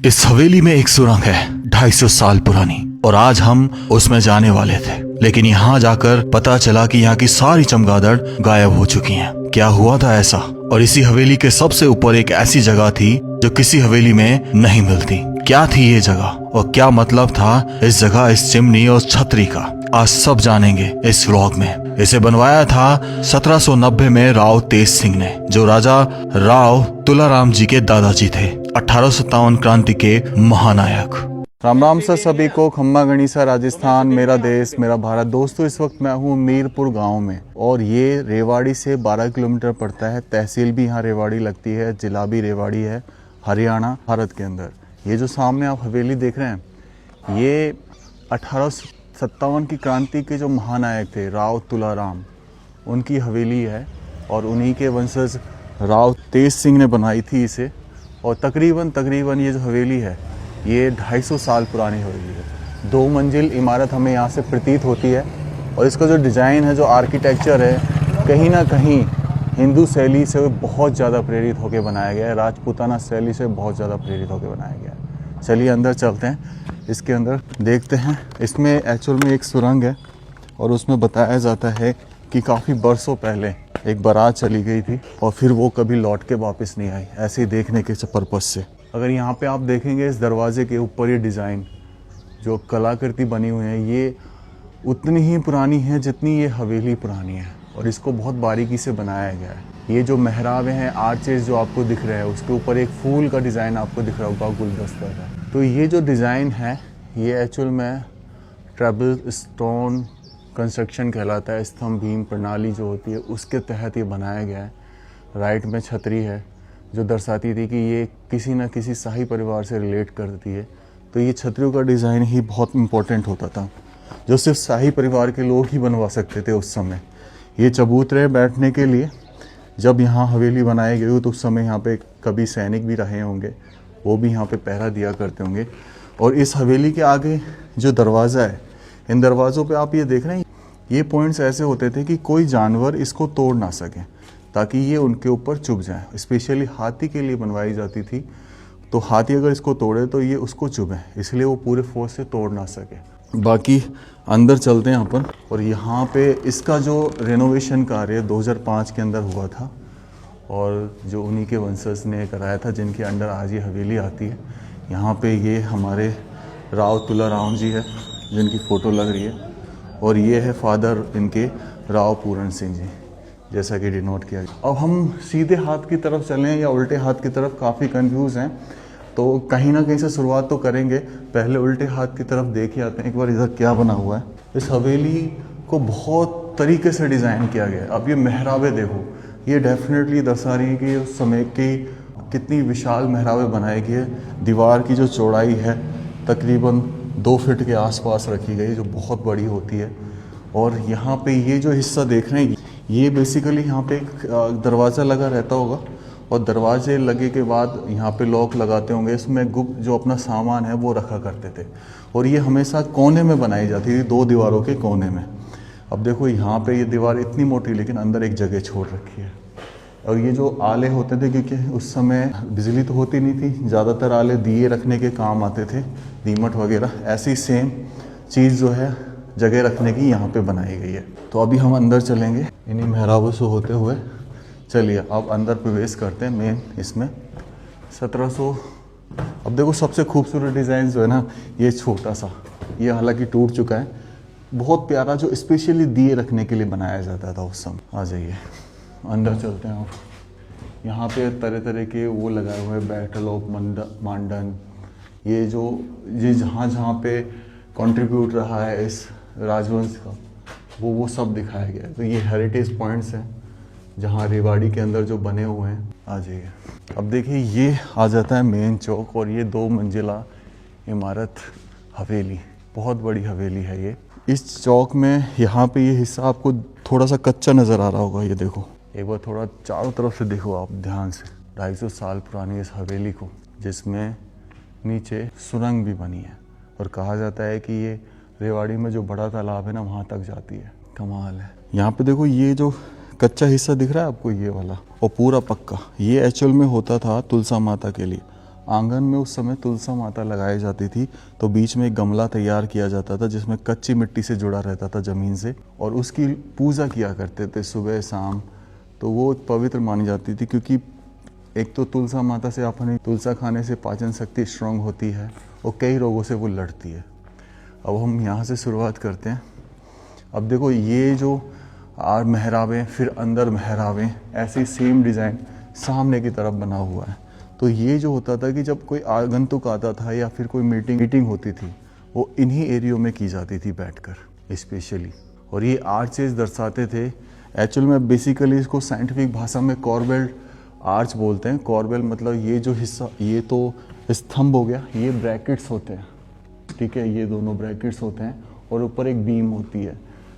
इस हवेली में एक सुरंग है 250 साल पुरानी और आज हम उसमें जाने वाले थे, लेकिन यहाँ जाकर पता चला कि यहाँ की सारी चमगादड़ गायब हो चुकी हैं। क्या हुआ था ऐसा? और इसी हवेली के सबसे ऊपर एक ऐसी जगह थी जो किसी हवेली में नहीं मिलती। क्या थी ये जगह और क्या मतलब था इस जगह, इस चिमनी और छतरी का? आज सब जानेंगे इस व्लॉग में। इसे बनवाया था 1790 में राव तेज सिंह ने, जो राजा राव तुलाराम जी के दादाजी थे, 1857 क्रांति के महानायक। राम राम सर सभी को, खम्मा गणिसा राजस्थान, मेरा देश मेरा भारत। दोस्तों, इस वक्त मैं हूँ मीरपुर गांव में और ये रेवाड़ी से 12 किलोमीटर पड़ता है। तहसील भी यहाँ रेवाड़ी लगती है, जिला भी रेवाड़ी है, हरियाणा, भारत के अंदर। ये जो सामने आप हवेली देख रहे हैं, ये 1857 की क्रांति के जो महानायक थे राव तुलाराम, उनकी हवेली है और उन्हीं के वंशज राव तेज सिंह ने बनाई थी इसे। और तकरीबन ये जो हवेली है ये 250 साल पुरानी हवेली है। 2 मंजिल इमारत हमें यहाँ से प्रतीत होती है और इसका जो डिज़ाइन है, जो आर्किटेक्चर है, कहीं ना कहीं हिंदू शैली से बहुत ज़्यादा प्रेरित होकर बनाया गया है, राजपूताना शैली से बहुत ज़्यादा प्रेरित होकर बनाया गया है। चलिए अंदर चलते हैं, इसके अंदर देखते हैं। इसमें एक्चुअल में एक सुरंग है और उसमें बताया जाता है कि काफ़ी बरसों पहले एक बारात चली गई थी और फिर वो कभी लौट के वापस नहीं आई, ऐसे ही देखने के पर्पज़ से। अगर यहाँ पे आप देखेंगे इस दरवाजे के ऊपर ये डिज़ाइन, जो कलाकृति बनी हुई है, ये उतनी ही पुरानी है जितनी ये हवेली पुरानी है और इसको बहुत बारीकी से बनाया गया है। ये जो मेहराबें हैं, आर्चेस जो आपको दिख रहे हैं, उसके ऊपर एक फूल का डिज़ाइन आपको दिख रहा होगा, गुलदस्ता का। तो ये जो डिज़ाइन है ये एक्चुअल में ट्रेबल स्टोन कंस्ट्रक्शन कहलाता है। स्तंभ भीम प्रणाली जो होती है उसके तहत ये बनाया गया है। राइट में छतरी है जो दर्शाती थी कि ये किसी न किसी शाही परिवार से रिलेट करती है। तो ये छतरियों का डिज़ाइन ही बहुत इम्पोर्टेंट होता था, जो सिर्फ शाही परिवार के लोग ही बनवा सकते थे उस समय। ये चबूतरे बैठने के लिए जब यहाँ हवेली बनाई गई हो तो उस समय यहाँ पे कभी सैनिक भी रहे होंगे, वो भी यहाँ पे पहरा दिया करते होंगे। और इस हवेली के आगे जो दरवाज़ा है, इन दरवाज़ों पे आप ये देख रहे हैं, ये पॉइंट्स ऐसे होते थे कि कोई जानवर इसको तोड़ ना सके, ताकि ये उनके ऊपर चुभ जाए। स्पेशली हाथी के लिए बनवाई जाती थी, तो हाथी अगर इसको तोड़े तो ये उसको चुभे, इसलिए वो पूरे फोर्स से तोड़ ना सके। बाकी अंदर चलते हैं अपन। और यहाँ पे इसका जो रेनोवेशन कार्य 2005 के अंदर हुआ था और जो उन्हीं के वंशज ने कराया था, जिनके अंडर आज ये हवेली आती है। यहाँ पे ये हमारे राव तुलाराम जी है जिनकी फ़ोटो लग रही है, और ये है फादर इनके राव पूरण सिंह जी, जैसा कि डिनोट किया गया। अब हम सीधे हाथ की तरफ चलें या उल्टे हाथ की तरफ, काफ़ी कंफ्यूज हैं, तो कहीं ना कहीं से शुरुआत तो करेंगे। पहले उल्टे हाथ की तरफ देख आते हैं एक बार इधर क्या बना हुआ है। इस हवेली को बहुत तरीके से डिज़ाइन किया गया है। अब ये मेहराबे देखो, ये डेफिनेटली दर्शा रही है कि उस समय की कितनी विशाल मेहराबे बनाई गई है। दीवार की जो चौड़ाई है तकरीबन 2 फीट के आसपास रखी गई, जो बहुत बड़ी होती है। और यहाँ पे ये जो हिस्सा देख रहे हैं, ये बेसिकली यहाँ पे एक दरवाज़ा लगा रहता होगा और दरवाजे लगे के बाद यहाँ पे लॉक लगाते होंगे। इसमें गुप्त जो अपना सामान है वो रखा करते थे और ये हमेशा कोने में बनाई जाती थी, 2 दीवारों के कोने में। अब देखो यहाँ पे ये दीवार इतनी मोटी, लेकिन अंदर एक जगह छोड़ रखी है। और ये जो आले होते थे, क्योंकि उस समय बिजली तो होती नहीं थी, ज़्यादातर आले दिए रखने के काम आते थे, दीमट वगैरह। ऐसी सेम चीज़ जो है जगह रखने की यहाँ पे बनाई गई है। तो अभी हम अंदर चलेंगे इन्हीं मेहराबों से होते हुए। चलिए अब अंदर प्रवेश करते हैं। मेन इसमें 1700, अब देखो सबसे खूबसूरत डिज़ाइन जो है ना, ये छोटा सा, ये हालांकि टूट चुका है, बहुत प्यारा, जो स्पेशली दिए रखने के लिए बनाया जाता था उस समय। आ जाइए अंदर चलते हैं। आप यहाँ पे तरह तरह के वो लगाए हुए, बैटल ऑफ मांडन, ये जहाँ पे कंट्रीब्यूट रहा है इस राजवंश का, वो सब दिखाया गया है। तो ये हेरिटेज पॉइंट्स हैं जहाँ रेवाड़ी के अंदर जो बने हुए हैं। आ जाइए। अब देखिए ये आ जाता है मेन चौक और ये 2 मंजिला इमारत हवेली, बहुत बड़ी हवेली है ये। इस चौक में यहाँ पे ये हिस्सा आपको थोड़ा सा कच्चा नज़र आ रहा होगा। ये देखो, एक बार थोड़ा चारों तरफ से देखो आप ध्यान से। 250 साल पुरानी इस हवेली को, जिसमें नीचे सुरंग भी बनी है और कहा जाता है कि ये रेवाड़ी में जो बड़ा तालाब है ना, वहाँ तक जाती है। कमाल है। यहाँ पे देखो, ये जो कच्चा हिस्सा दिख रहा है आपको, ये वाला, और पूरा पक्का, ये एक्चुअल में होता था तुलसा माता के लिए। आंगन में उस समय तुलसा माता लगाई जाती थी, तो बीच में एक गमला तैयार किया जाता था जिसमें कच्ची मिट्टी से जुड़ा रहता था ज़मीन से, और उसकी पूजा किया करते थे सुबह शाम। तो वो पवित्र मानी जाती थी, क्योंकि एक तो तुलसा माता से अपनी तुलसा खाने से पाचन शक्ति स्ट्रांग होती है और कई रोगों से वो लड़ती है। अब हम यहाँ से शुरुआत करते हैं। अब देखो ये जो मेहराबें, फिर अंदर मेहराबें, ऐसी सेम डिज़ाइन सामने की तरफ बना हुआ है। तो ये जो होता था कि जब कोई आगंतुक आता था या फिर कोई मीटिंग होती थी, वो इन्हीं एरियो में की जाती थी बैठकर स्पेशली। और ये आर्चेस दर्शाते थे, एक्चुअल में बेसिकली इसको साइंटिफिक भाषा में कॉर्बेल आर्च बोलते हैं। कॉर्बेल मतलब ये जो हिस्सा, ये तो स्तंभ हो गया, ये ब्रैकेट्स होते हैं, ठीक है, ये दोनों ब्रैकेट्स होते हैं और ऊपर एक बीम होती है।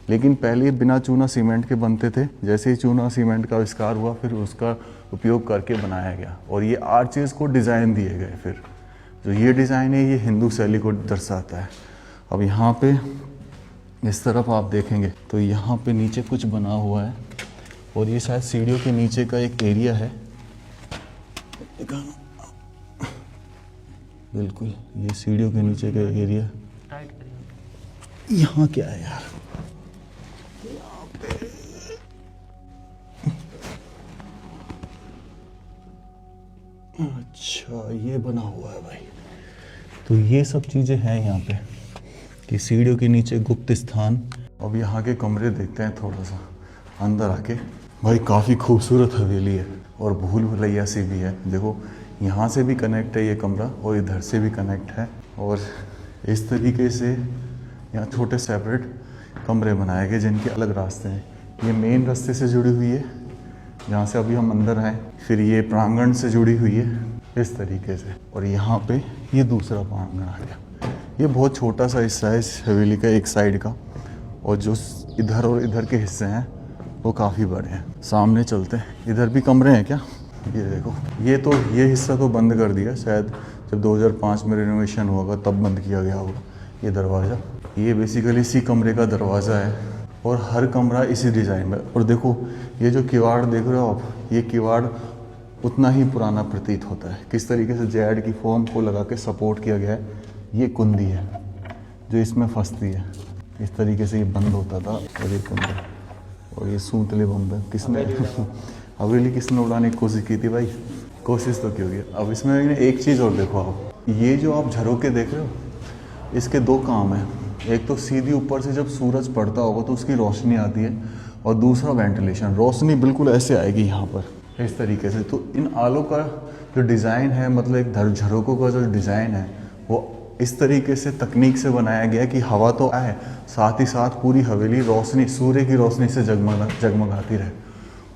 लेकिन पहले बिना चूना सीमेंट के बनते थे, जैसे ही चूना सीमेंट का आविष्कार हुआ फिर उसका उपयोग करके बनाया गया और ये आर्चेस को डिज़ाइन दिए गए। फिर जो ये डिज़ाइन है ये हिंदू शैली को दर्शाता है। अब यहाँ पे इस तरफ आप देखेंगे तो यहाँ पे नीचे कुछ बना हुआ है और ये शायद सीढ़ियों के नीचे का एक एरिया है। बिल्कुल ये सीढ़ियों के नीचे का एरिया। यहाँ क्या है यार, यहाँ पे अच्छा ये बना हुआ है भाई। तो ये सब चीज़ें हैं यहाँ पे कि सीढ़ियों के नीचे गुप्त स्थान। अब यहाँ के कमरे देखते हैं थोड़ा सा अंदर आके। भाई काफ़ी खूबसूरत हवेली है और भूल भुलैया सी भी है। देखो यहाँ से भी कनेक्ट है ये कमरा और इधर से भी कनेक्ट है, और इस तरीके से यहाँ छोटे सेपरेट कमरे बनाए गए जिनके अलग रास्ते हैं। ये मेन रास्ते से जुड़ी हुई है जहाँ से अभी हम अंदर आए, फिर ये प्रांगण से जुड़ी हुई है इस तरीके से, और यहाँ पे ये दूसरा प्रांगण आ गया। ये बहुत छोटा सा हिस्सा है इस हवेली का एक साइड का, और जो इधर और इधर के हिस्से हैं वो काफ़ी बड़े हैं। सामने चलते हैं, इधर भी कमरे हैं क्या? ये देखो, ये हिस्सा तो बंद कर दिया, शायद जब 2005 में रिनोवेशन हुआ होगा तब बंद किया गया होगा ये दरवाज़ा। ये बेसिकली इसी कमरे का दरवाज़ा है और हर कमरा इसी डिज़ाइन में। और देखो ये जो किवाड़ देख रहे हो आप, ये किवाड़ उतना ही पुराना प्रतीत होता है। किस तरीके से जेड की फॉर्म को लगा के सपोर्ट किया गया है। ये कुंदी है जो इसमें फंसती है, इस तरीके से ये बंद होता था। और ये कुंदी और ये सूतले बम किसने हवेली किसने उड़ाने की कोशिश की थी भाई? कोशिश तो क्यों की। अब इसमें एक चीज़ और देखो आप, ये जो आप झरोके देख रहे हो इसके दो काम हैं। एक तो सीधी ऊपर से जब सूरज पड़ता होगा तो उसकी रोशनी आती है, और दूसरा वेंटिलेशन, रोशनी बिल्कुल ऐसे आएगी यहाँ पर इस तरीके से। तो इन आलों का जो डिज़ाइन है, मतलब एक झरोकों का जो डिज़ाइन है वो इस तरीके से तकनीक से बनाया गया कि हवा तो आए, साथ ही साथ पूरी हवेली रोशनी, सूर्य की रोशनी से जगमगाती रहे।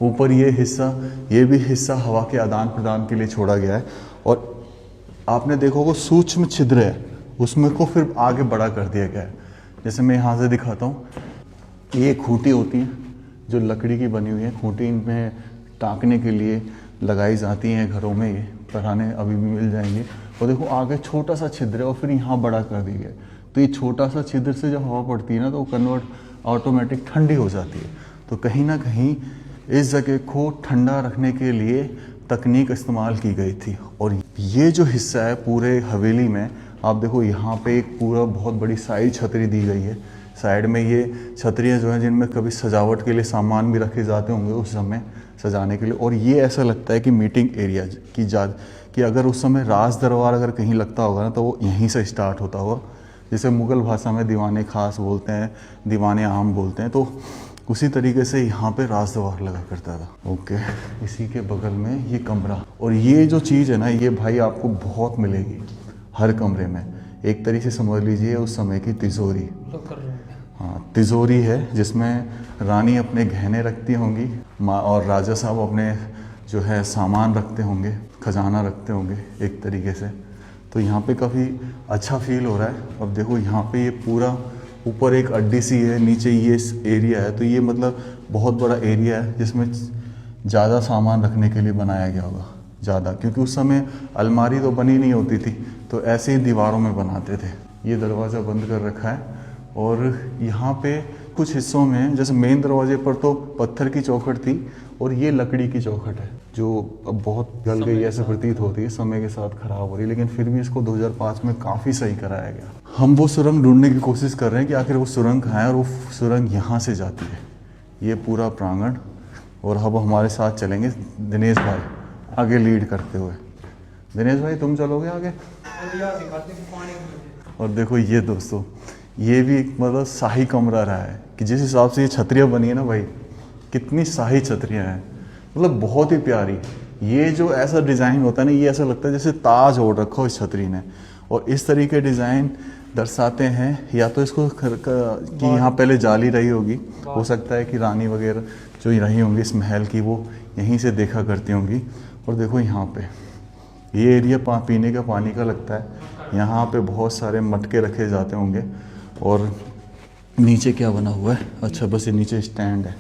ऊपर ये भी हिस्सा हवा के आदान प्रदान के लिए छोड़ा गया है। और आपने देखो वो सूक्ष्म छिद्र है, उसमें को फिर आगे बड़ा कर दिया गया है। जैसे मैं यहाँ से दिखाता हूँ, ये खूंटी होती है जो लकड़ी की बनी हुई है। खूंटी इनमें टाँकने के लिए लगाई जाती हैं घरों में, ये पुराने अभी भी मिल जाएंगे। और देखो आगे छोटा सा छिद्र है और फिर यहाँ बड़ा कर दिया गया। तो ये छोटा सा छिद्र से जब हवा पड़ती है ना तो वो कन्वर्ट ऑटोमेटिक ठंडी हो जाती है। तो कहीं ना कहीं इस जगह को ठंडा रखने के लिए तकनीक इस्तेमाल की गई थी। और ये जो हिस्सा है पूरे हवेली में, आप देखो यहाँ पे एक पूरा बहुत बड़ी साइड छतरी दी गई है। साइड में ये छतरियाँ जो हैं जिनमें कभी सजावट के लिए सामान भी रखे जाते होंगे उस समय सजाने के लिए। और ये ऐसा लगता है कि मीटिंग एरिया कि अगर उस समय राज दरबार अगर कहीं लगता होगा ना तो वो यहीं से स्टार्ट होता होगा। जैसे मुग़ल भाषा में दीवाने खास बोलते हैं, दीवाने आम बोलते हैं, तो उसी तरीके से यहाँ पे राज दरबार लगा करता था। ओके, इसी के बगल में ये कमरा, और ये जो चीज़ है ना ये भाई आपको बहुत मिलेगी हर कमरे में। एक तरीके से समझ लीजिए उस समय की तिजोरी। हाँ, तिजोरी है जिसमें रानी अपने गहने रखती होंगी और राजा साहब अपने जो है सामान रखते होंगे, खजाना रखते होंगे एक तरीके से। तो यहाँ पे काफ़ी अच्छा फील हो रहा है। अब देखो यहाँ पे ये पूरा ऊपर एक अड्डी सी है, नीचे ये एरिया है, तो ये मतलब बहुत बड़ा एरिया है जिसमें ज़्यादा सामान रखने के लिए बनाया गया होगा ज़्यादा, क्योंकि उस समय अलमारी तो बनी नहीं होती थी, तो ऐसे ही दीवारों में बनाते थे। ये दरवाज़ा बंद कर रखा है और यहाँ पे कुछ हिस्सों में, जैसे मेन दरवाजे पर तो पत्थर की चौखट थी और ये लकड़ी की चौखट है जो अब बहुत गल गई ऐसे प्रतीत होती है, समय के साथ खराब हो रही है, लेकिन फिर भी इसको 2005 में काफ़ी सही कराया गया। हम वो सुरंग ढूंढने की कोशिश कर रहे हैं कि आखिर वो सुरंग कहाँ है, और वो सुरंग यहाँ से जाती है। ये पूरा प्रांगण, और अब हमारे साथ चलेंगे दिनेश भाई आगे लीड करते हुए। दिनेश भाई तुम चलोगे आगे। और देखो ये दोस्तों, ये भी एक मतलब शाही कमरा रहा है कि जिस हिसाब से ये छतरियाँ बनी है ना भाई, कितनी शाही छतरियाँ हैं, मतलब बहुत ही प्यारी। ये जो ऐसा डिज़ाइन होता है ना, ये ऐसा लगता है जैसे ताज ओढ़ रखा हो इस छतरी ने। और इस तरीके डिज़ाइन दर्शाते हैं या तो इसको कि यहाँ पहले जाली रही होगी, हो सकता है कि रानी वगैरह जो रही होंगी इस महल की वो यहीं से देखा करती होंगी। और देखो यहाँ पे ये एरिया पीने का पानी का लगता है। यहाँ पे बहुत सारे मटके रखे जाते होंगे। और नीचे क्या बना हुआ है, अच्छा बस ये नीचे स्टैंड है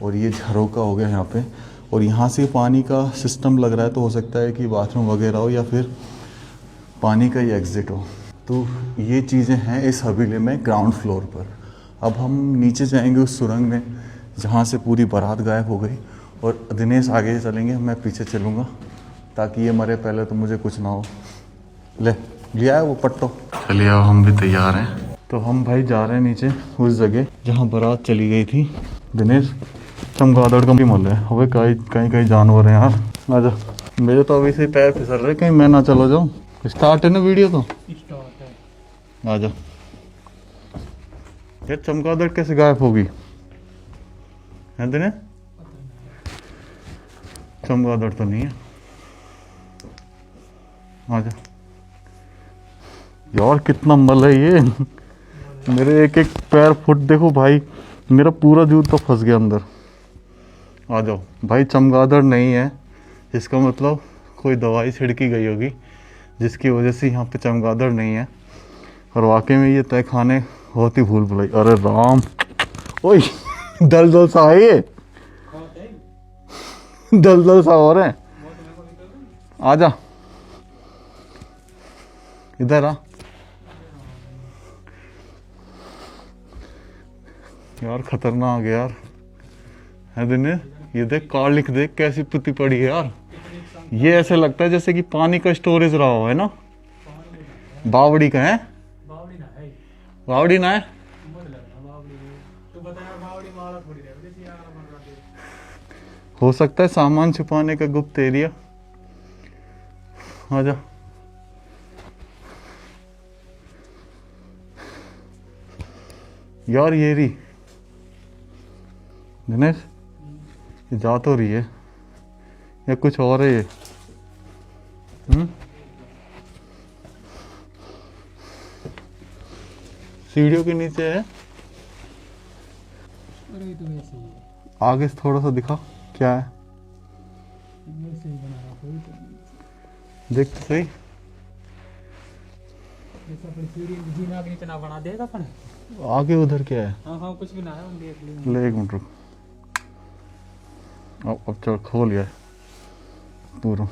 और ये झरोका हो गया यहाँ पे। और यहाँ से पानी का सिस्टम लग रहा है, तो हो सकता है कि बाथरूम वगैरह हो या फिर पानी का ही एग्जिट हो। तो ये चीज़ें हैं इस हवेली में ग्राउंड फ्लोर पर। अब हम नीचे जाएंगे उस सुरंग में जहाँ से पूरी बारात गायब हो गई, और दिनेश आगे चलेंगे, मैं पीछे चलूँगा ताकि ये मरे पहले तो मुझे कुछ ना हो। ले लिया है वो पट्टो। चलिए अब हम भी तैयार हैं, तो हम भाई जा रहे हैं नीचे उस जगह जहाँ बारात चली गई थी। दिनेश चमगादड़ का मल है, अबे कहीं कहीं जानवर हैं यार। आजा, मेरे तो अभी से पैर फिसल रहे, कहीं मैं ना चलो जाऊँ। स्टार्ट है ना वीडियो तो आजा। ये चमगादड़ कैसे गायब होगी है दिनेश? चमगादड़ तो नहीं है। आजा यार, कितना मल है ये। मेरे एक एक पैर फुट देखो भाई, मेरा पूरा जूता फंस गया अंदर। आ जाओ भाई, चमगादड़ नहीं है, इसका मतलब कोई दवाई छिड़की गई होगी जिसकी वजह से यहाँ पे चमगादड़ नहीं है। और वाकई में ये तय खाने बहुत ही भूल भुलाई। अरे राम, ओए दलदल सा है ये, दलदल सा हो रहा है। आजा इधर आ यार, खतरनाक है यार। है दिनेश, ये देख कालिक, देख कैसी पुती पड़ी है यार। ये ऐसे लगता है जैसे कि पानी का स्टोरेज रहा हो, है ना। बावड़ी का है, बावड़ी ना है। हो सकता है सामान छुपाने का गुप्त एरिया। आजा यार, ये रही दिनेश, ये जा तो रही है या कुछ और है ये? सीढ़ियों के नीचे है। अरे तो वैसे ही आगे से थोड़ा सा दिखा क्या है, वैसे ही बना रहा कोई तो देख तो सही। ऐसा पर सीढ़ी जीना के नीचे ना बना देगा अपन। आगे उधर क्या है? हाँ कुछ भी ना है, हम देख लेंगे। ले एक मिनट रुक, अब चल खोल गया पूरा।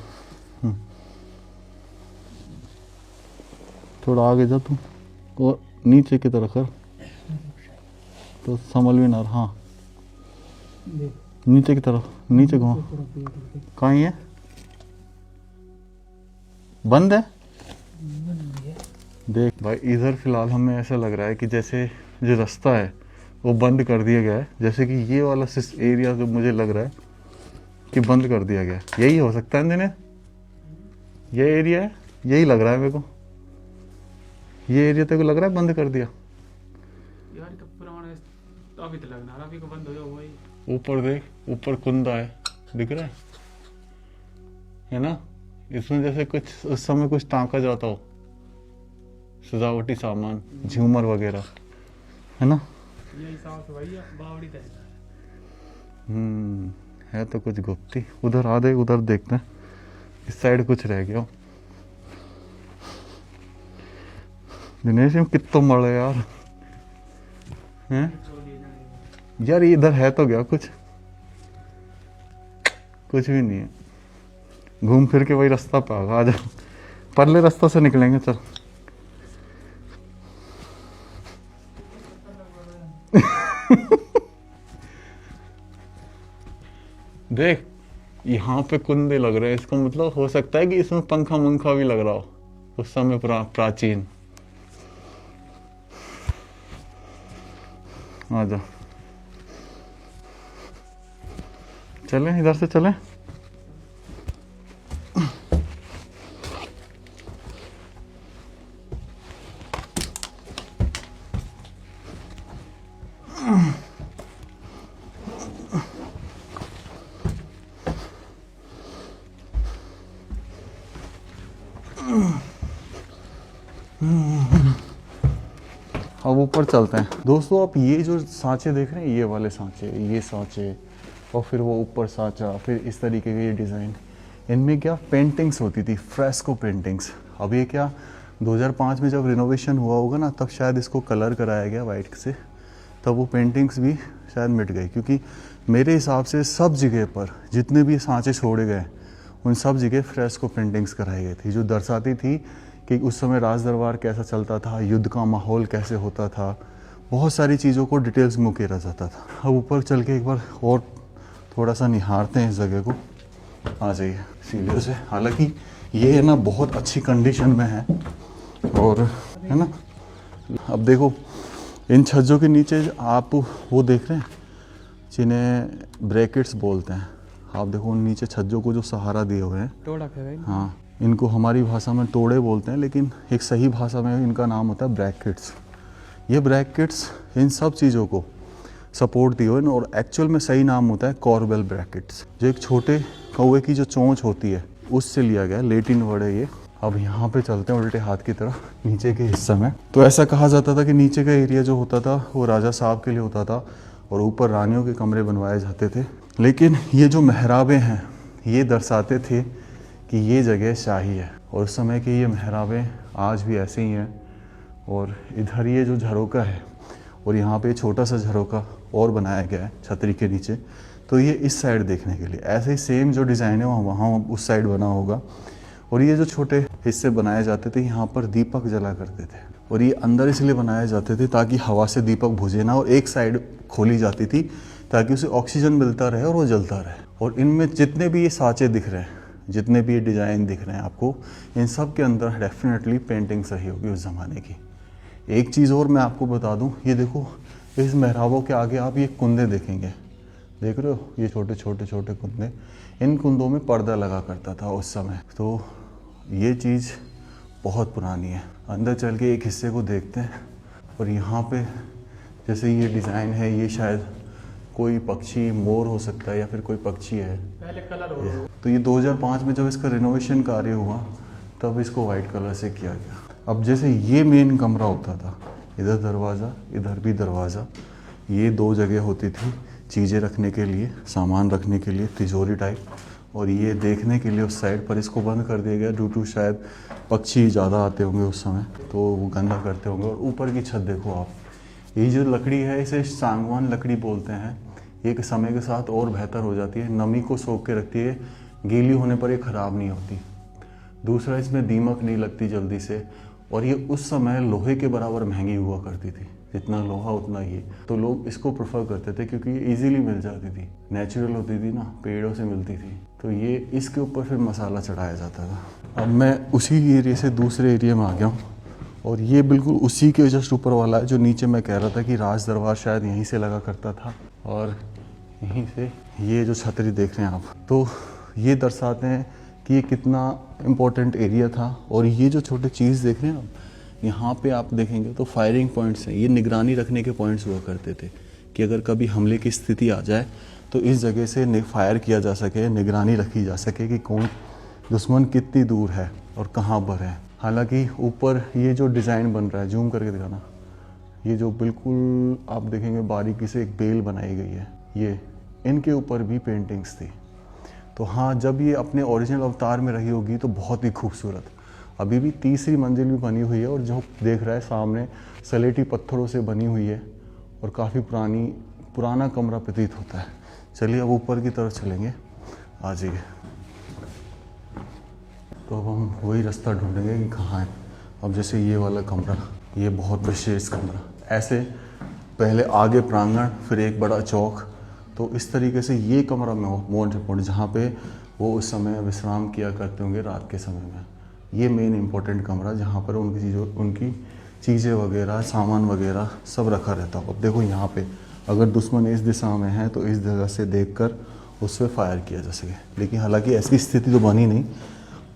थोड़ा आगे जा तू, और नीचे की तरफ कर तो संभल भी ना रहा। हाँ देख नीचे की तरफ, नीचे घुमा। कहाँ है? बंद है। देख भाई, इधर फिलहाल हमें ऐसा लग रहा है कि जैसे जो रास्ता है वो बंद कर दिया गया है, जैसे कि ये वाला एरिया जो मुझे लग रहा है कि बंद कर दिया गया है। यही हो सकता है दिने, ये एरिया है, यही लग रहा है मेरे को। ये एरिया तेरे को लग रहा है बंद कर दिया यार, तो पुराना अभी तो लगना अभी को बंद हो जाओ भाई। ऊपर देख, ऊपर कुंदा है, दिख रहा है ना। इसमें जैसे कुछ उस समय कुछ टांका जाता हो, सजावटी सामान, झूमर वगैरह, है ना। ये हिसाब से भैया बावड़ी तय है तो कुछ गुप्ती। उधर आ दे, उधर देखते हैं, इस साइड कुछ रह गया। दिनेश में कितना मड़ा यार हैं यार, ये इधर है तो क्या कुछ भी नहीं है। घूम फिर के वही रास्ता पे आ जा, परले रास्ता से निकलेंगे। चल देख यहाँ पे कुंदे लग रहे हैं, इसका मतलब हो सकता है कि इसमें पंखा मंखा भी लग रहा हो उस समय प्राचीन। आजा, चलें इधर से चलें। अब ऊपर चलते हैं दोस्तों। आप ये जो सांचे देख रहे हैं, ये वाले सांचे, ये सांचे, और फिर वो ऊपर सांचा, फिर इस तरीके के ये डिज़ाइन, इनमें क्या पेंटिंग्स होती थी, फ्रेस्को पेंटिंग्स। अब ये क्या 2005 में जब रिनोवेशन हुआ होगा ना, तब शायद इसको कलर कराया गया वाइट से, तब वो पेंटिंग्स भी शायद मिट गई। क्योंकि मेरे हिसाब से सब जगह पर जितने भी सांचे छोड़े गए, उन सब जगह फ्रेस्को पेंटिंग्स कराई गई थी, जो दर्शाती थी कि उस समय राज दरबार कैसा चलता था, युद्ध का माहौल कैसे होता था, बहुत सारी चीज़ों को डिटेल्स में उकेरा जाता था। अब ऊपर चल के एक बार और थोड़ा सा निहारते हैं इस जगह को। आ जाइए सीढ़ियों से। हालांकि ये है ना बहुत अच्छी कंडीशन में है, और है ना। अब देखो इन छज्जों के नीचे आप वो देख रहे हैं जिन्हें ब्रैकेट्स बोलते हैं। आप देखो उन नीचे छज्जों को जो सहारा दिए हुए हैं, टोड़ा है। हाँ, इनको हमारी भाषा में तोड़े बोलते हैं, लेकिन एक सही भाषा में इनका नाम होता है ब्रैकेट्स। ये ब्रैकेट्स इन सब चीज़ों को सपोर्ट दिए हुए हैं, और एक्चुअल में सही नाम होता है कॉर्बेल ब्रैकेट्स, जो एक छोटे कौवे की जो चोंच होती है उससे लिया गया, लेटिन वर्ड है ये। अब यहाँ पे चलते हैं उल्टे हाथ की तरफ, नीचे के हिस्से में। तो ऐसा कहा जाता था कि नीचे का एरिया जो होता था वो राजा साहब के लिए होता था, और ऊपर रानियों के कमरे बनवाए जाते थे। लेकिन ये जो मेहराबें हैं ये दर्शाते थे कि ये जगह शाही है, और उस समय की ये मेहराबें आज भी ऐसे ही हैं। और इधर ये जो झरोका है, और यहाँ पे छोटा सा झरोका और बनाया गया है छतरी के नीचे, तो ये इस साइड देखने के लिए। ऐसे ही सेम जो डिज़ाइन है वहाँ उस साइड बना होगा। और ये जो छोटे हिस्से बनाए जाते थे, यहाँ पर दीपक जला करते थे, और ये अंदर इसलिए बनाए जाते थे ताकि हवा से दीपक बुझे ना, और एक साइड खोली जाती थी ताकि उसे ऑक्सीजन मिलता रहे और वो जलता रहे। और इनमें जितने भी ये सांचे दिख रहे हैं, जितने भी ये डिज़ाइन दिख रहे हैं आपको, इन सब के अंदर डेफिनेटली पेंटिंग्स रही होगी उस ज़माने की। एक चीज़ और मैं आपको बता दूं, ये देखो इस मेहराबों के आगे आप ये कुंदे देखेंगे, देख रहे हो ये छोटे छोटे छोटे कुंदे, इन कुंदों में पर्दा लगा करता था उस समय। तो ये चीज़ बहुत पुरानी है। अंदर चल के एक हिस्से को देखते हैं, और यहाँ पे जैसे ये डिज़ाइन है, ये शायद कोई पक्षी, मोर हो सकता है या फिर कोई पक्षी है। पहले कलर हो, तो ये 2005 में जब इसका रिनोवेशन कार्य हुआ तब इसको वाइट कलर से किया गया। अब जैसे ये मेन कमरा होता था, इधर दरवाज़ा, इधर भी दरवाज़ा, ये दो जगह होती थी चीज़ें रखने के लिए, सामान रखने के लिए, तिजोरी टाइप, और ये देखने के लिए उस साइड पर। इसको बंद कर दिया गया ड्यू टू शायद पक्षी ज़्यादा आते होंगे उस समय, तो वो गंदा करते होंगे। और ऊपर की छत देखो आप, ये जो लकड़ी है इसे सांगवान लकड़ी बोलते हैं। ये समय के साथ और बेहतर हो जाती है, नमी को सोख के रखती है, गीली होने पर ये ख़राब नहीं होती। दूसरा, इसमें दीमक नहीं लगती जल्दी से, और ये उस समय लोहे के बराबर महंगी हुआ करती थी, जितना लोहा उतना ये। तो लोग इसको प्रेफर करते थे क्योंकि ये इजीली मिल जाती थी, नेचुरल होती थी ना, पेड़ों से मिलती थी। तो ये इसके ऊपर फिर मसाला चढ़ाया जाता था। अब मैं उसी एरिया से दूसरे एरिया में आ गया हूँ, और ये बिल्कुल उसी के जस्ट ऊपर वाला है जो नीचे मैं कह रहा था कि राज दरबार शायद यहीं से लगा करता था। और यहीं से ये जो छतरी देख रहे हैं आप, तो ये दर्शाते हैं कि ये कितना इम्पोर्टेंट एरिया था। और ये जो छोटे चीज़ देख रहे हैं आप, यहाँ पे आप देखेंगे तो फायरिंग पॉइंट्स हैं, ये निगरानी रखने के पॉइंट्स हुआ करते थे कि अगर कभी हमले की स्थिति आ जाए तो इस जगह से फायर किया जा सके, निगरानी रखी जा सके कि कौन दुश्मन कितनी दूर है और कहाँ पर है। हालांकि ऊपर ये जो डिज़ाइन बन रहा है, जूम करके दिखाना, ये जो बिल्कुल आप देखेंगे बारीकी से एक बेल बनाई गई है, ये इनके ऊपर भी पेंटिंग्स थी। तो हाँ, जब ये अपने ओरिजिनल अवतार में रही होगी तो बहुत ही खूबसूरत। अभी भी तीसरी मंजिल भी बनी हुई है, और जो देख रहा है सामने सलेटी पत्थरों से बनी हुई है, और काफ़ी पुराना कमरा प्रतीत होता है। चलिए अब ऊपर की तरफ चलेंगे, आ जाइए। तो अब हम वही रास्ता ढूंढेंगे कि कहाँ है। अब जैसे ये वाला कमरा, ये बहुत विशेष कमरा, ऐसे पहले आगे प्रांगण, फिर एक बड़ा चौक। तो इस तरीके से ये कमरा मोस्ट इम्पोर्टेंट, जहाँ पे वो उस समय विश्राम किया करते होंगे रात के समय में। ये मेन इम्पोर्टेंट कमरा जहाँ पर उनकी चीज़ें वगैरह, सामान वगैरह सब रखा रहता हो। अब देखो यहाँ पे अगर दुश्मन इस दिशा में है तो इस जगह से देखकर उस पर फायर किया जा सके। लेकिन हालांकि ऐसी स्थिति तो बनी नहीं,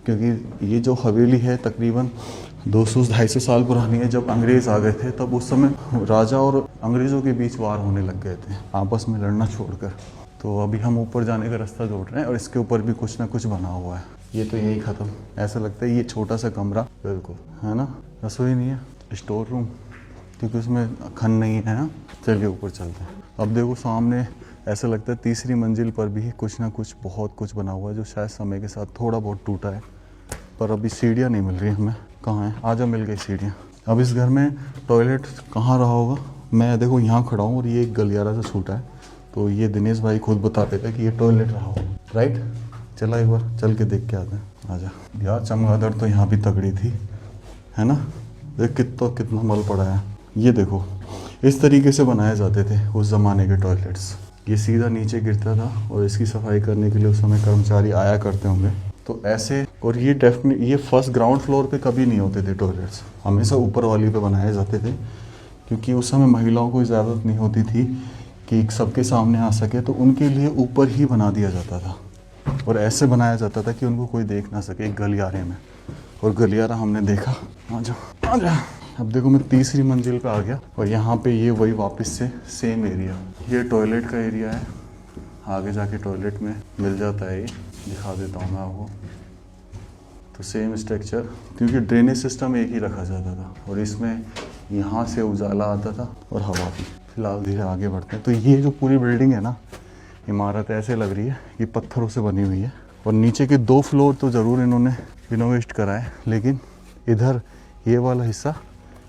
क्योंकि ये जो हवेली है तकरीबन 200-250 साल पुरानी है। जब अंग्रेज़ आ गए थे तब उस समय राजा और अंग्रेज़ों के बीच वार होने लग गए थे, आपस में लड़ना छोड़कर। तो अभी हम ऊपर जाने का रास्ता ढूंढ रहे हैं और इसके ऊपर भी कुछ ना कुछ बना हुआ है। ये तो यही ख़त्म, ऐसा लगता है ये छोटा सा कमरा बिल्कुल है ना, रसोई नहीं है, स्टोर रूम, क्योंकि उसमें खन नहीं है ना। चलिए ऊपर चलते हैं। अब देखो सामने ऐसा लगता है तीसरी मंजिल पर भी कुछ ना कुछ बहुत कुछ बना हुआ है, जो शायद समय के साथ थोड़ा बहुत टूटा है। पर अभी सीढ़ियाँ नहीं मिल रही हमें, कहाँ है? आजा, मिल गई सीढ़ियाँ। अब इस घर में टॉयलेट कहाँ रहा होगा? मैं देखो यहाँ खड़ा हूँ और ये एक गलियारा सा छूटा है, तो ये दिनेश भाई खुद बताते थे कि ये टॉयलेट रहा होगा, राइट? चला एक बार चल के देख के आते हैं, आजा। यार चमगादड़ तो यहाँ भी तगड़ी थी, है ना? देख कितना मल पड़ा है। ये देखो इस तरीके से बनाए जाते थे उस ज़माने के टॉयलेट्स। ये सीधा नीचे गिरता था और इसकी सफाई करने के लिए उस समय कर्मचारी आया करते होंगे। तो ऐसे, और ये फर्स्ट ग्राउंड फ्लोर पे कभी नहीं होते थे टॉयलेट्स, हमेशा ऊपर वाली पे बनाए जाते थे, क्योंकि उस समय महिलाओं को इजाज़त नहीं होती थी कि सबके सामने आ सके, तो उनके लिए ऊपर ही बना दिया जाता था। और ऐसे बनाया जाता था कि उनको कोई देख ना सके, एक गलियारे में। और गलियारा हमने देखा। आजा। अब देखो मैं तीसरी मंजिल पे आ गया और यहाँ पे ये वही वापस से सेम एरिया, ये टॉयलेट का एरिया है। आगे जाके टॉयलेट में मिल जाता है, ये दिखा देता हूँ मैं आपको। तो सेम स्ट्रक्चर, क्योंकि ड्रेनेज सिस्टम एक ही रखा जाता था और इसमें यहाँ से उजाला आता था और हवा भी। फिलहाल धीरे आगे बढ़ते हैं। तो ये जो पूरी बिल्डिंग है ना, इमारत ऐसे लग रही है कि पत्थरों से बनी हुई है। और नीचे के 2 फ्लोर तो ज़रूर इन्होंने रिनोवेट करा है, लेकिन इधर ये वाला हिस्सा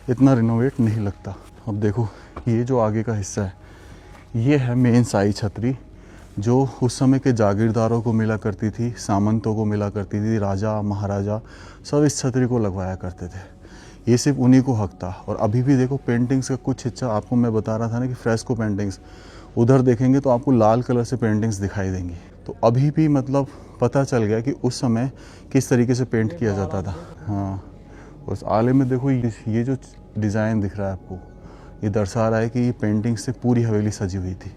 इतना रिनोवेट नहीं लगता। अब देखो ये जो आगे का हिस्सा है, ये है मेन साई छतरी, जो उस समय के जागीरदारों को मिला करती थी, सामंतों को मिला करती थी, राजा महाराजा सब इस छतरी को लगवाया करते थे। ये सिर्फ उन्हीं को हक था। और अभी भी देखो पेंटिंग्स का कुछ हिस्सा, आपको मैं बता रहा था ना कि फ्रेस्को पेंटिंग्स, उधर देखेंगे तो आपको लाल कलर से पेंटिंग्स दिखाई देंगी। तो अभी भी मतलब पता चल गया कि उस समय किस तरीके से पेंट किया जाता था। हाँ, उस आले में देखो ये जो डिज़ाइन दिख रहा है आपको, ये दर्शा रहा है कि ये पेंटिंग से पूरी हवेली सजी हुई थी।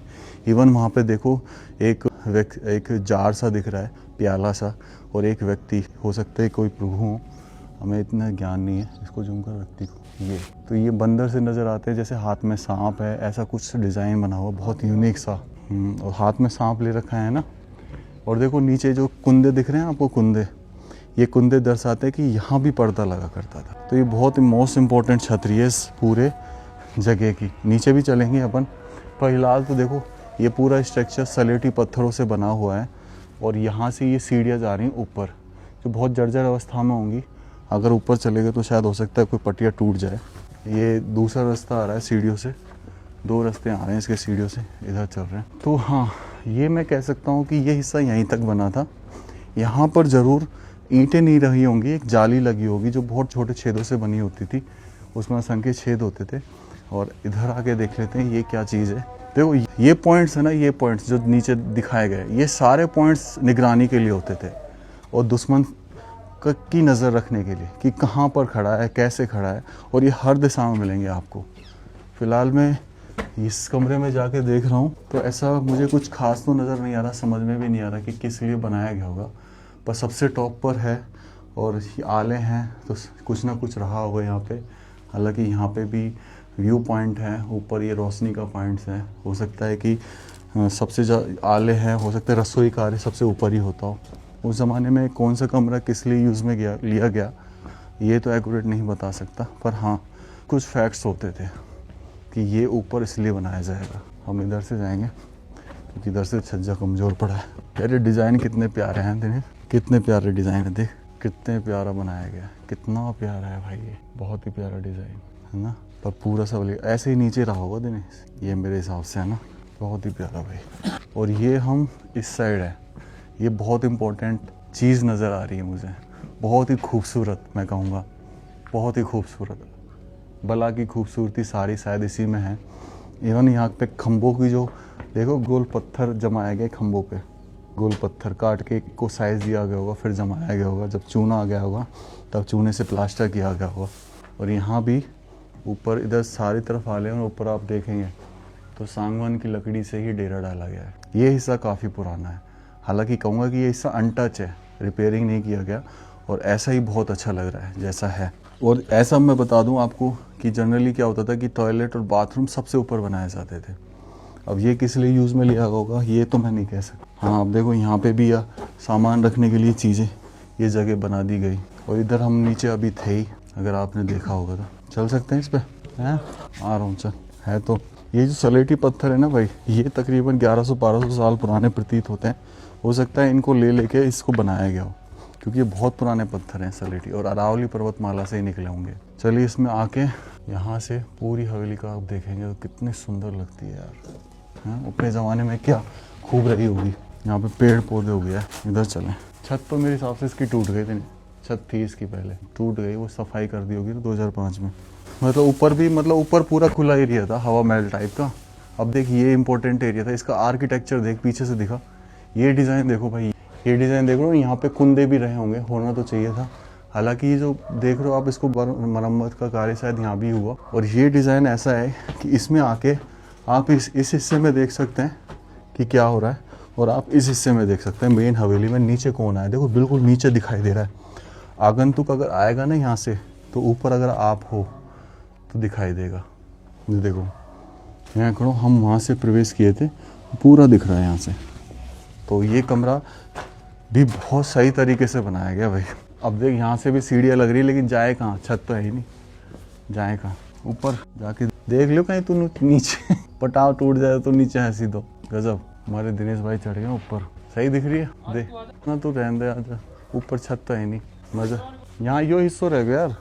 इवन वहाँ पे देखो एक जार सा दिख रहा है, प्याला सा, और एक व्यक्ति, हो सकता है कोई प्रभु हो, हमें इतना ज्ञान नहीं है, इसको जूम कर व्यक्ति को। ये तो ये बंदर से नज़र आते हैं, जैसे हाथ में सांप है, ऐसा कुछ डिज़ाइन बना हुआ, बहुत यूनिक सा। और हाथ में सांप ले रखा है ना। और देखो नीचे जो कुंदे दिख रहे हैं आपको, कुंदे, ये कुंदे दर्शाते हैं कि यहाँ भी पर्दा लगा करता था। तो ये बहुत मोस्ट इम्पोर्टेंट छतरी है इस पूरे जगह की। नीचे भी चलेंगे अपन, पर फिलहाल तो देखो ये पूरा स्ट्रक्चर सलेटी पत्थरों से बना हुआ है। और यहाँ से ये सीढ़ियाँ जा रही हैं ऊपर, जो बहुत जर्जर अवस्था में होंगी। अगर ऊपर चले गए तो शायद हो सकता है कोई पटिया टूट जाए। ये दूसरा रास्ता आ रहा है सीढ़ियों से, 2 रास्ते आ रहे हैं इसके सीढ़ियों से, इधर चल रहे हैं। तो हाँ, ये मैं कह सकता हूँ कि ये हिस्सा यहीं तक बना था। यहाँ पर ज़रूर ईंटें नहीं रही होंगी, एक जाली लगी होगी जो बहुत छोटे छेदों से बनी होती थी, उसमें असंख्य छेद होते थे। और इधर आके देख लेते हैं ये क्या चीज़ है। देखो ये पॉइंट्स है ना, ये पॉइंट्स जो नीचे दिखाए गए, ये सारे पॉइंट्स निगरानी के लिए होते थे और दुश्मन की नज़र रखने के लिए कि कहाँ पर खड़ा है, कैसे खड़ा है। और ये हर दिशा में मिलेंगे आपको। फ़िलहाल मैं इस कमरे में जाके देख रहा हूँ तो ऐसा मुझे कुछ खास तो नज़र नहीं आ रहा, समझ में भी नहीं आ रहा कि किस लिए बनाया गया होगा। पर सबसे टॉप पर है और आले हैं तो कुछ ना कुछ रहा होगा यहाँ पे। हालांकि यहाँ पे भी व्यू पॉइंट है, ऊपर ये रोशनी का पॉइंट्स है। हो सकता है कि सबसे आले हैं, हो सकता है रसोई कार्य सबसे ऊपर ही होता हो। उस ज़माने में कौन सा कमरा किस लिए यूज़ में लिया गया ये तो एक्यूरेट नहीं बता सकता, पर हाँ कुछ फैक्ट्स होते थे कि ये ऊपर इसलिए बनाया जाएगा। हम इधर से जाएंगे क्योंकि इधर से छज्जा कमज़ोर पड़ा है। यार ये डिज़ाइन कितने प्यारे हैं, दिनेश, कितने प्यारे डिज़ाइन है। देख कितने प्यारा बनाया गया, कितना प्यारा है भाई, ये बहुत ही प्यारा डिज़ाइन है ना। पर पूरा सब ऐसे ही नीचे रहा होगा दिनेश, ये मेरे हिसाब से है ना। बहुत ही प्यारा भाई। और ये हम इस साइड है, ये बहुत इम्पोर्टेंट चीज़ नज़र आ रही है मुझे, बहुत ही खूबसूरत, मैं कहूँगा बहुत ही खूबसूरत। बला की खूबसूरती सारी शायद इसी में है। इवन यहाँ पे खम्भों की जो देखो गोल पत्थर जमाए गए खम्भों पे, गोल पत्थर काट के को साइज़ दिया गया होगा, फिर जमाया गया होगा। जब चूना आ गया होगा तब चूने से प्लास्टर किया गया होगा। और यहाँ भी ऊपर इधर सारी तरफ आले और ऊपर आप देखेंगे तो सागवान की लकड़ी से ही डेरा डाला गया है। ये हिस्सा काफ़ी पुराना है, हालांकि कहूँगा कि ये हिस्सा अनटच है, रिपेयरिंग नहीं किया गया और ऐसा ही बहुत अच्छा लग रहा है जैसा है। और ऐसा मैं बता दूं आपको कि जनरली क्या होता था कि टॉयलेट और बाथरूम सबसे ऊपर बनाए जाते थे। अब ये किस लिए यूज़ में लिया होगा ये तो मैं नहीं कह सकता। हाँ, अब देखो यहाँ पे भी सामान रखने के लिए चीज़ें ये जगह बना दी गई। और इधर हम नीचे अभी थे ही, अगर आपने देखा होगा तो चल सकते हैं इस पर, हैं आ रहा हूँ चल। है तो ये जो सलेटी पत्थर है ना भाई, ये तकरीबन 1100-1200 साल पुराने प्रतीत होते हैं। हो सकता है इनको ले लेके इसको बनाया गया हो, क्योंकि ये बहुत पुराने पत्थर हैं सलेटी और अरावली पर्वतमाला से ही निकले होंगे। चलिए इसमें आके यहाँ से पूरी हवेली का आप देखेंगे तो कितनी सुंदर लगती है यार। हाँ, अपने ज़माने में क्या खूब रही होगी। यहाँ पे पेड़ पौधे हो गया। इधर चलें। छत तो मेरे हिसाब से इसकी टूट गई थी, छत थी इसकी पहले, टूट गई, वो सफाई कर दी होगी 2005 में। मतलब ऊपर भी, मतलब ऊपर पूरा खुला एरिया था, हवा महल टाइप का। अब देख ये इंपॉर्टेंट एरिया था, इसका आर्किटेक्चर देख पीछे से दिखा, ये डिज़ाइन देखो भाई, ये डिज़ाइन देख रहे हो, यहाँ पे कुंदे भी रहे होंगे, होना तो चाहिए था। हालांकि ये जो देख रहे हो आप, इसको मरम्मत का कार्य शायद यहाँ भी हुआ। और ये डिज़ाइन ऐसा है कि इसमें आके आप इस हिस्से में देख सकते हैं कि क्या हो रहा है, और आप इस हिस्से में देख सकते हैं मेन हवेली में नीचे कौन है। देखो बिल्कुल नीचे दिखाई दे रहा है। आगंतुक अगर आएगा ना यहाँ से, तो ऊपर अगर आप हो तो दिखाई देगा। देखो यहाँ करो, हम वहाँ से प्रवेश किए थे, पूरा दिख रहा है यहाँ से। तो ये कमरा भी बहुत सही तरीके से बनाया गया भाई। अब देख यहाँ से भी सीढ़ियाँ लग रही है, लेकिन जाए कहाँ, छत तो है ही नहीं, जाए कहाँ। ऊपर जाके देख लो कहीं तू नीचे पटाव टूट जाए तो नीचे हंसी दो। गजब, हमारे दिनेश भाई चढ़ गए ऊपर, सही दिख रही है। देख ना तू रहने दे, आजा ऊपर, छत तो है नहीं, मजा। यहाँ यो हिस्सों रह गया यार,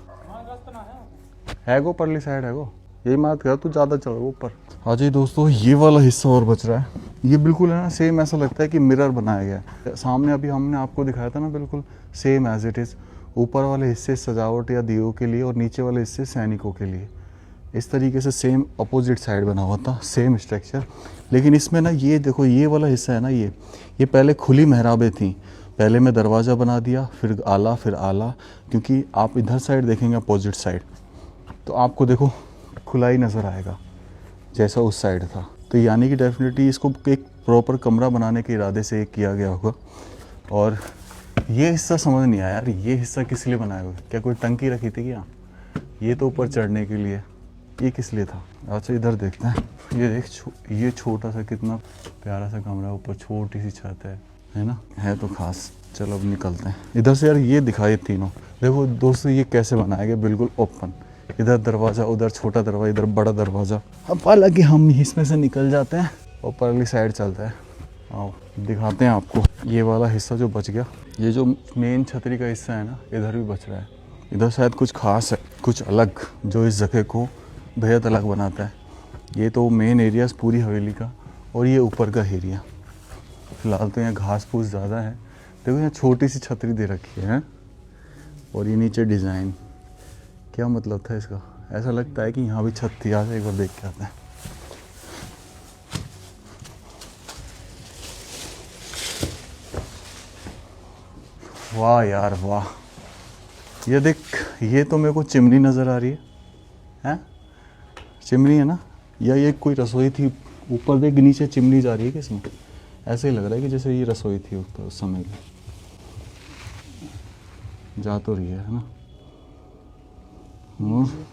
है गो परली साइड है गो, यही बात कर, तू ज़्यादा चढ़ गो ऊपर। हाँ जी दोस्तों, ये वाला हिस्सा और बच रहा है। ये बिल्कुल है ना सेम, ऐसा लगता है कि मिरर बनाया गया है। सामने अभी हमने आपको दिखाया था ना, बिल्कुल सेम एज इट इज़। ऊपर वाले हिस्से सजावट या दियों के लिए और नीचे वाले हिस्से सैनिकों के लिए। इस तरीके से सेम अपोजिट साइड बना हुआ था, सेम स्ट्रक्चर। लेकिन इसमें ना ये देखो, ये वाला हिस्सा है ना, ये पहले खुली मेहराबें थी। पहले में दरवाज़ा बना दिया, फिर आला, फिर आला। क्योंकि आप इधर साइड देखेंगे अपोजिट साइड, तो आपको देखो खुला ही नज़र आएगा जैसा उस साइड था। तो यानी कि डेफिनेटली इसको एक प्रॉपर कमरा बनाने के इरादे से किया गया होगा। और ये हिस्सा समझ नहीं आया यार, ये हिस्सा किस लिए बनाया हुआ? क्या कोई टंकी रखी थी क्या? ये तो ऊपर चढ़ने के लिए, ये किस लिए था? अच्छा इधर देखते हैं। ये देख, ये छोटा सा कितना प्यारा सा कमरा, ऊपर छोटी सी छत है ना, है तो खास। चलो अब निकलते हैं इधर से। यार ये दिखाई तीनों, देखो दोस्तों ये कैसे बनाया गया, बिल्कुल ओपन। इधर दरवाज़ा, उधर छोटा दरवाज़ा, इधर बड़ा दरवाज़ा। अब हालांकि हम इसमें से निकल जाते हैं और परली साइड चलते हैं। आओ दिखाते हैं आपको ये वाला हिस्सा जो बच गया। ये जो मेन छतरी का हिस्सा है ना, इधर भी बच रहा है। इधर शायद कुछ खास है, कुछ अलग, जो इस जगह को बेहद अलग बनाता है। ये तो मेन एरिया पूरी हवेली का, और ये ऊपर का एरिया। फिलहाल तो यहाँ घास फूस ज़्यादा है। देखो यहाँ छोटी सी छतरी दे रखी है, और ये नीचे डिज़ाइन, क्या मतलब था इसका? ऐसा लगता है कि यहाँ भी छत थी। आज एक बार देख के आते हैं। वाह यार वाह, ये देख, ये तो मेरे को चिमनी नज़र आ रही है। हैं, चिमनी है ना, या ये कोई रसोई थी? ऊपर देख, नीचे चिमनी जा रही है किसमें? ऐसे ही लग रहा है कि जैसे ये रसोई थी उस समय की, जा तो रही है ना।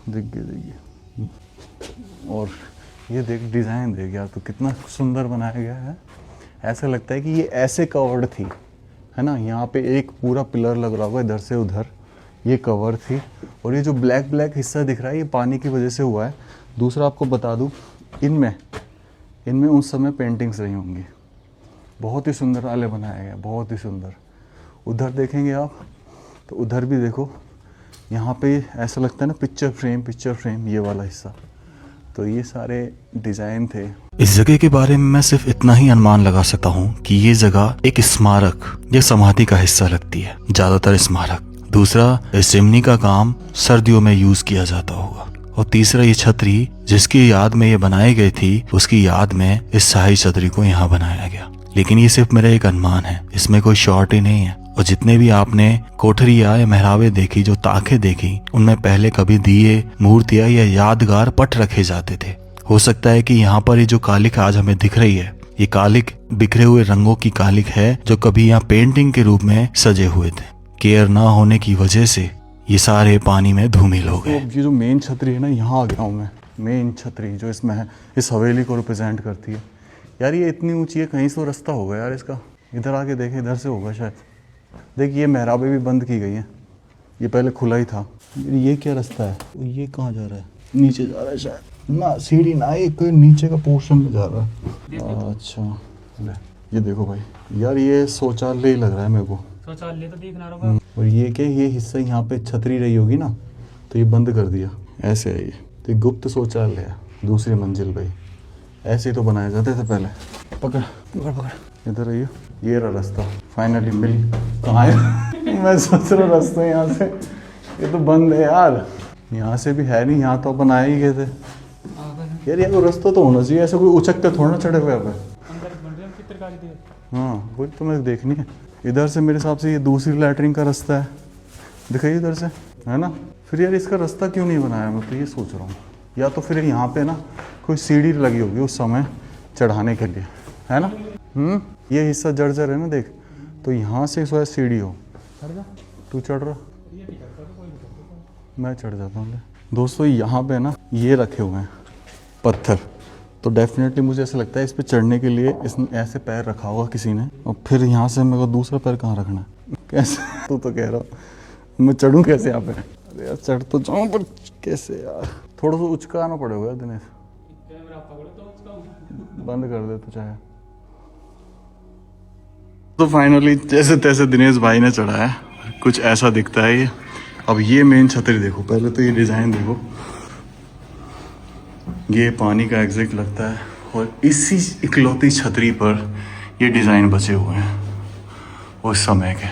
दिख गई। और ये देख डिज़ाइन देख यार, तो कितना सुंदर बनाया गया है। ऐसा लगता है कि ये ऐसे कवर्ड थी, है ना। यहाँ पे एक पूरा पिलर लग रहा होगा, इधर से उधर ये कवर थी। और ये जो ब्लैक ब्लैक हिस्सा दिख रहा है, ये पानी की वजह से हुआ है। दूसरा आपको बता दूँ, इनमें उस समय पेंटिंग्स रही होंगी। बहुत ही सुंदर आले बनाया गया, बहुत ही सुंदर। उधर देखेंगे आप तो उधर भी देखो, यहाँ पे ऐसा लगता है ना पिक्चर फ्रेम, ये वाला हिस्सा। तो ये सारे डिज़ाइन थे। इस जगह के बारे में मैं सिर्फ इतना ही अनुमान लगा सकता हूँ कि ये जगह एक स्मारक या समाधि का हिस्सा लगती है, ज्यादातर स्मारक। दूसरा, इस चिमनी का काम सर्दियों में यूज किया जाता होगा। और तीसरा, ये छतरी जिसकी याद में ये बनाई गई थी, उसकी याद में इस शाही छतरी को यहाँ बनाया गया। लेकिन ये सिर्फ मेरा एक अनुमान है, इसमें कोई श्योरिटी नहीं है। और जितने भी आपने कोठरिया या मेहराबे देखी, जो ताखे देखी, उनमें पहले कभी दिए, मूर्तियां या यादगार पट रखे जाते थे। हो सकता है कि यहाँ पर ये जो कालिक आज हमें दिख रही है, ये कालिक बिखरे हुए रंगों की कालिक है, जो कभी यहाँ पेंटिंग के रूप में सजे हुए थे। केयर ना होने की वजह से ये सारे पानी में धूमिल हो गए। तो ये जो मेन छतरी है ना, यहाँ आ गया हूँ मैं। मेन छतरी जो इसमें है, इस हवेली को रिप्रेजेंट करती है। यार ये इतनी ऊंची है, कहीं से तो रास्ता होगा यार इसका। इधर आके देखे, इधर से होगा शायद। देखिए ये मेहराबे भी बंद की गई हैं, ये पहले खुला ही था। ये क्या रास्ता है? ये कहाँ जा रहा है? नीचे जा रहा है शायद ना, सीढ़ी ना, एक नीचे का पोर्शन में जा रहा है। अच्छा ले, ये देखो भाई, यार ये शौचालय ही लग रहा है मेरे को। शौचालय तो दिख ना रहा। और ये क्या, ये हिस्सा यहाँ पे छतरी रही होगी ना, तो ये बंद कर दिया। ऐसे है ये, तो गुप्त शौचालय है, दूसरी मंजिल भाई। ऐसे ही तो बनाए जाते थे पहले। पकड़ पकड़ पकड़, इधर आइए। ये रहा रास्ता, फाइनली मिल। कहाँ है? मैं सोच रहा रास्ता यहाँ से, ये तो बंद है यार। यहाँ से भी है नहीं, यहाँ तो अपन आए ही गए थे यार। ये तो रास्ता तो होना चाहिए, ऐसे कोई उचक के थोड़ा चढ़े हुए पे। हाँ वही तो मैं देखनी है। इधर से मेरे हिसाब से ये दूसरी लैटरिन का रास्ता है, दिखाइए इधर से, है ना। फिर यार इसका रास्ता क्यों नहीं बनाया, मैं तो ये सोच रहा हूँ। या तो फिर यहाँ पे ना कोई सीढ़ी लगी होगी उस समय चढ़ाने के लिए, है ना। ये हिस्सा जर्जर है ना देख, तो यहाँ से शायद सीढ़ी हो। तू चढ़ रहा, मैं चढ़ जाता हूँ। दोस्तों यहाँ पे ना ये रखे हुए हैं पत्थर, तो डेफिनेटली मुझे ऐसा लगता है इस पे चढ़ने के लिए इसने ऐसे पैर रखा होगा किसी ने। और फिर यहाँ से मेरे को दूसरा पैर कहाँ रखना है? कैसे? तू तो कह रहा मैं चढ़ूँ कैसे यहाँ पे? अरे यार चढ़ तो जाऊँ, पर कैसे यार? थोड़ा सा उचका आना पड़ेगा दिनेश। बंद कर दे तो चाहे। तो फाइनली जैसे तैसे दिनेश भाई ने चढ़ाया, कुछ ऐसा दिखता है ये। अब ये मेन छतरी देखो, पहले तो ये डिज़ाइन देखो, ये पानी का एग्जिट लगता है। और इसी इकलौती छतरी पर ये डिज़ाइन बचे हुए हैं उस समय के।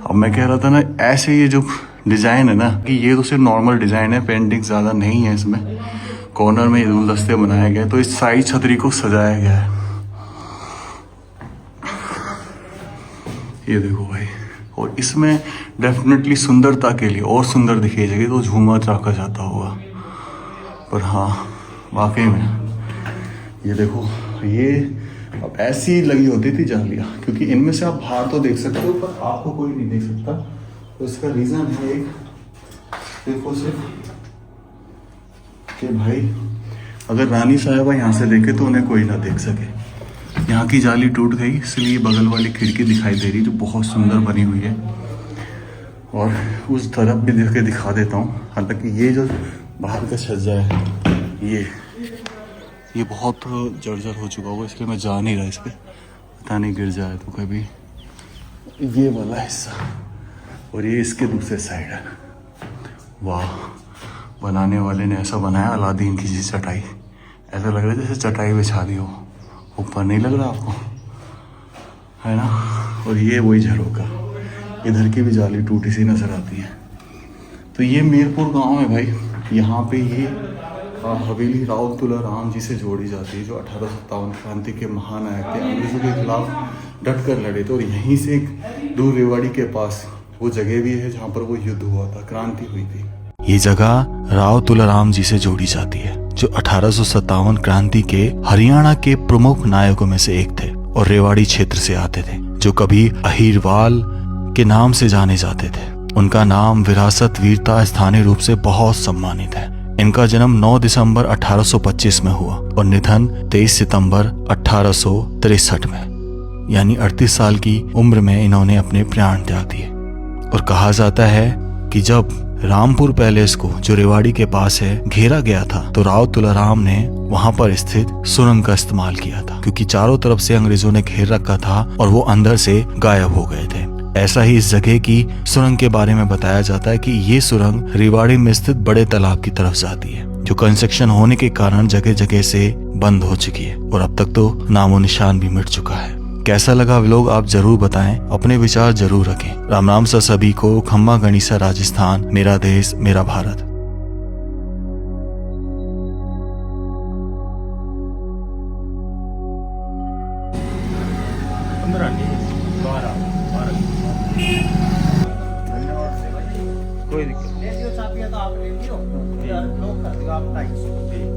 अब मैं कह रहा था ना, ऐसे ये जो डिज़ाइन है ना, कि ये तो सिर्फ नॉर्मल डिज़ाइन है, पेंटिंग ज़्यादा नहीं है इसमें। कॉर्नर में ये गुलदस्ते बनाए गए, तो इस सारी छतरी को सजाया गया है। ये देखो भाई, और इसमें डेफिनेटली सुंदरता के लिए और सुंदर दिखाई जाएगी तो झूमर रखा जाता होगा। पर हाँ वाकई में ये देखो, ये अब ऐसी लगी होती थी जालियाँ, क्योंकि इनमें से आप बाहर तो देख सकते हो पर आपको कोई नहीं देख सकता। तो इसका रीज़न है एक, देखो सिर्फ कि भाई अगर रानी साहिबा यहाँ से देखे तो उन्हें कोई ना देख सके। यहाँ की जाली टूट गई, इसलिए बगल वाली खिड़की दिखाई दे रही जो बहुत सुंदर बनी हुई है। और उस तरफ भी देख के दिखा देता हूँ। हालांकि ये जो बाहर का छज्जा है ये बहुत जर्जर हो चुका होगा, इसलिए मैं जा नहीं रहा इस पर, पता नहीं गिर जाए तो कभी। ये वाला हिस्सा और ये इसके दूसरे साइड है। वाह, बनाने वाले ने ऐसा बनाया अलादीन की जी चटाई, ऐसा लग रहा है जैसे चटाई बिछा दी हो। ऊपर नहीं लग रहा आपको, है ना। और ये वही झरोका, इधर की भी जाली टूटी सी नजर आती है। तो ये मीरपुर गांव है भाई। यहाँ पे ये हवेली राव तुलाराम जी से जोड़ी जाती है, जो 1857 क्रांति के महानायक थे, अंग्रेजों के खिलाफ डट कर लड़े थे। और यहीं से एक दूर रेवाड़ी के पास वो जगह भी है जहाँ पर वो युद्ध हुआ था, क्रांति हुई थी। ये जगह राव तुलाराम जी से जोड़ी जाती है, जो 1857 क्रांति के हरियाणा के प्रमुख नायकों में से एक थे और रेवाड़ी क्षेत्र से आते थे, जो कभी अहीरवाल के नाम से जाने जाते थे। उनका नाम विरासत वीरता स्थानीय रूप से बहुत सम्मानित है। इनका जन्म 9 दिसंबर 1825 में हुआ और निधन 23 सितंबर 1863 में, यानी 38 साल की उम्र में इन्होंने अपने प्राण त्याग दिए। और कहा जाता है कि जब रामपुर पैलेस को, जो रेवाड़ी के पास है, घेरा गया था, तो राव तुलाराम ने वहां पर स्थित सुरंग का इस्तेमाल किया था, क्योंकि चारों तरफ से अंग्रेजों ने घेर रखा था और वो अंदर से गायब हो गए थे। ऐसा ही इस जगह की सुरंग के बारे में बताया जाता है कि ये सुरंग रेवाड़ी में स्थित बड़े तालाब की तरफ जाती है, जो कंस्ट्रक्शन होने के कारण जगह जगह से बंद हो चुकी है और अब तक तो नामो निशान भी मिट चुका है। कैसा लगा व्लॉग आप जरूर बताएं, अपने विचार जरूर रखें। राम राम सा सभी को। खम्मा गणिसा राजस्थान, मेरा देश मेरा भारत। लियो चाबियां तो आप ले लियो, यार लोग कर दियो आप 250।